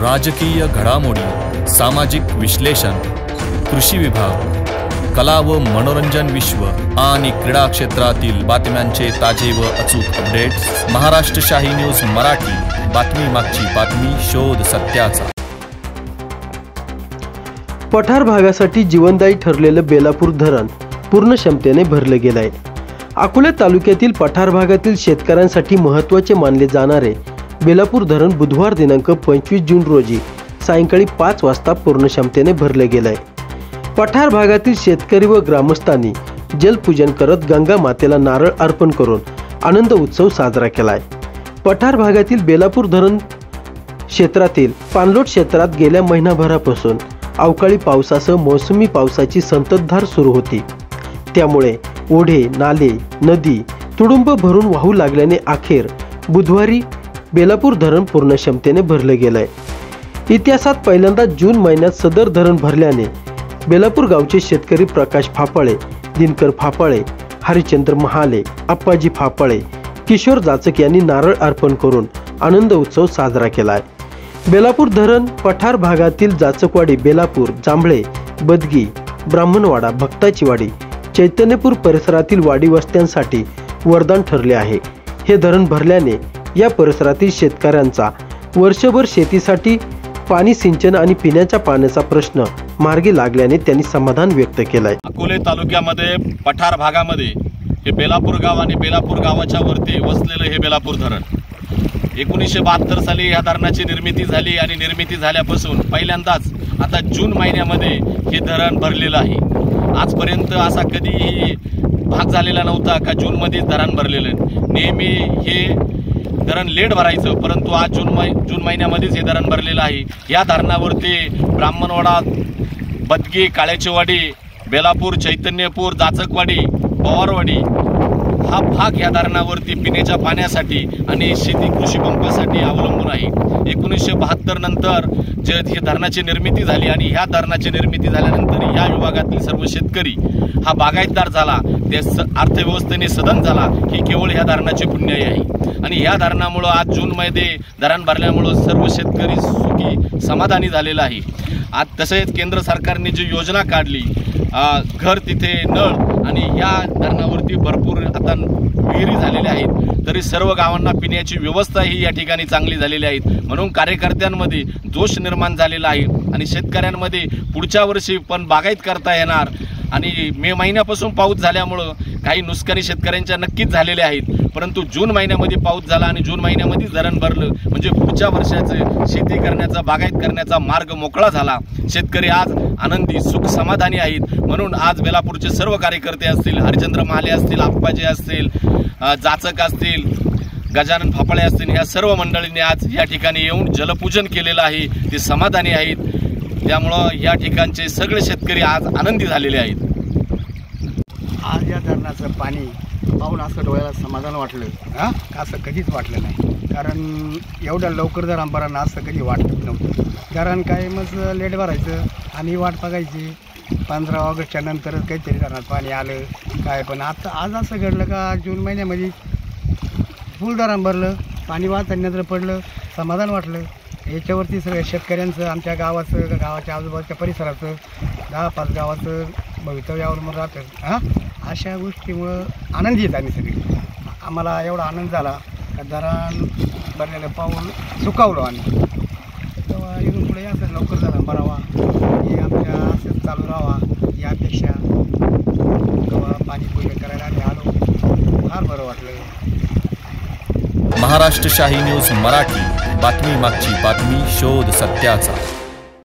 राजकीय घडामोडी, सामाजिक विश्लेषण, कृषी विभाग, कला व मनोरंजन विश्व आणि क्रीडा क्षेत्रातील बातम्यांचे ताजे व अचूक अपडेट्स महाराष्ट्र शाही न्यूज मराठी। बातमी मागची बातमी, शोध सत्याचा। पठार भागासाठी जीवनदायी ठरलेलं बेलापूर धरण पूर्ण क्षमतेने भरले गेले आहे। अकोला तालुक्यातील पठार भागातील शेतकऱ्यांसाठी महत्त्वाचे मानले जाणारे बेलापूर धरण बुधवार दिनांक 25 जून रोजी सायंकाळी 5 वाजता पूर्ण क्षमतेने भरले गेले आहे। पठार भागातील शेतकरी व ग्रामस्थांनी जलपूजन करत गंगा मातेला नारळ अर्पण करून आनंद उत्सव साजरा केला आहे। पठार भागातील बेलापूर धरण क्षेत्रातील पाणलोट क्षेत्रात गेल्या महिनाभरापासून अवकाळी पावसासह मोसमी पावसाची संततधार सुरू होती। त्यामुळे ओढे, नाले, नदी तुडुंब भरून वाहू लागल्याने अखेर बुधवारी बेलापूर धरण पूर्ण क्षमतेने भरले गेले। इतिहासात पहिल्यांदा जून महिन्यात सदर धरण भरल्याने बेलापूर गावचे शेतकरी प्रकाश फाफळे, दिनकर फाफळे, हरिचंद्र महाले, अप्पाजी फाफळे, किशोर जाचक यांनी नारळ अर्पण करून आनंद उत्सव साजरा केला आहे। बेलापूर धरण पठार भागातील जाचकवाडी, बेलापूर, जांभळे, बदगी, ब्राह्मणवाडा, भक्ताचीवाडी, चैतन्यपूर परिसरातील वाडी वस्त्यांसाठी वरदान ठरले आहे। हे धरण भरल्याने या परिसरातील शेतकऱ्यांचा वर्षभर शेतीसाठी पाणी, सिंचन आणि पिण्याच्या पाण्याचा प्रश्न मार्गी लागल्याने त्यांनी समाधान व्यक्त केलंय। अकोले तालुक्यामध्ये पठार भागामध्ये हे बेलापूर गाव आणि बेलापूर गावाच्या वरती वसलेलं हे बेलापूर धरण 1972 साली या धरणाची निर्मिती झाली आणि निर्मिती झाल्यापासून पहिल्यांदाच आता जून महिन्यामध्ये हे धरण भरलेलं आहे। आजपर्यंत असा कधी भाग झालेला नव्हता का जून मध्ये धरण भरलेलं। नेहमी हे धरण लेट भरायचं, परंतु आज जून महिन्यामध्येच हे धरण भरलेलं आहे। या धरणावरती ब्राह्मणवाडा, बदगी, काळ्याचीवाडी, बेलापूर, चैतन्यपूर, जाचकवाडी, पवारवाडी हा भाग या धरणावरती पिण्याच्या पाण्यासाठी आणि शेती कृषी पंपासाठी अवलंबून आहे। 1972 नंतर जे ही धरणाची निर्मिती झाली आणि ह्या धरणाची निर्मिती झाल्यानंतर या विभागातील सर्व शेतकरी हा बागायतदार झाला, ते अर्थव्यवस्थेने सधन झाला ही केवळ ह्या धरणाची पुण्याई आहे। आणि ह्या धरणामुळे आज जूनमध्ये धरण भरल्यामुळे सर्व शेतकरी सुखी समाधानी झालेला आहे। आज तसेच केंद्र सरकारने जी योजना काढली, घर तिथे नळ, आणि या धरणावरती भरपूर आता विहिरी झालेल्या आहेत, तरी सर्व गावांना पिण्याची व्यवस्था ही या ठिकाणी चांगली झालेली आहे। म्हणून कार्यकर्त्यांमध्ये जोश निर्माण झालेला आहे आणि शेतकऱ्यांमध्ये पुढच्या वर्षी पण बागायत करता येणार। आणि मे महिन्यापासून पाऊस झाल्यामुळं काही नुकसानी शेतकऱ्यांच्या नक्कीच झालेल्या आहेत, परंतु जून महिन्यामध्ये पाऊस झाला आणि जून महिन्यामध्येच धरण भरलं म्हणजे पुढच्या वर्षाचं शेती करण्याचा, बागायत करण्याचा मार्ग मोकळा झाला। शेतकरी आज आनंदी, सुख समाधानी आहेत। म्हणून आज बेलापूरचे सर्व कार्यकर्ते असतील, हरिचंद्र महाले असतील, आप्पाजी असतील, जाचक असतील, गजानन फाफळे असतील, ह्या सर्व मंडळींनी आज या ठिकाणी येऊन जलपूजन केलेलं आहे, ते समाधानी आहेत। त्यामुळं या ठिकाणचे सगळे शेतकरी आज आनंदी झालेले आहेत। आज या धरणाचं पाणी पाहून असं डोळ्याला समाधान वाटलं, असं कधीच वाटलं नाही। कारण एवढ्या लवकर धरण भरणं असं कधी वाटत नव्हतं। धरण काय मग लेट भरायचं आणि वाट बघायची, 15 ऑगस्टच्या नंतरच काहीतरी धरणात पाणी आलं काय। पण आता आज असं घडलं का जून महिन्यामध्ये फुल धरण भरलं, पाणी वाहताना नजर पडलं, समाधान वाटलं। याच्यावरती सगळ्या शेतकऱ्यांचं, आमच्या गावाचं, गावाच्या आजूबाजूच्या परिसराचं, 10-5 गावाचं भवितव्य अवलंबून राहतं। अशा गोष्टीमुळं आनंदी आहेत आम्ही सगळे। आम्हाला एवढा आनंद झाला का धरण भरलेलं पाहून सुखावलो आम्ही। तेव्हा इथून पुढे असं लवकर धरण भरावा, हे आमच्या असंच चालू राहावा ही अपेक्षा। तेव्हा पाणी पूजन करायला आम्ही आलो, फार बरं वाटलं। महाराष्ट्र शाही न्यूज मराठी, बातमी मागची बातमी, शोध सत्याचा।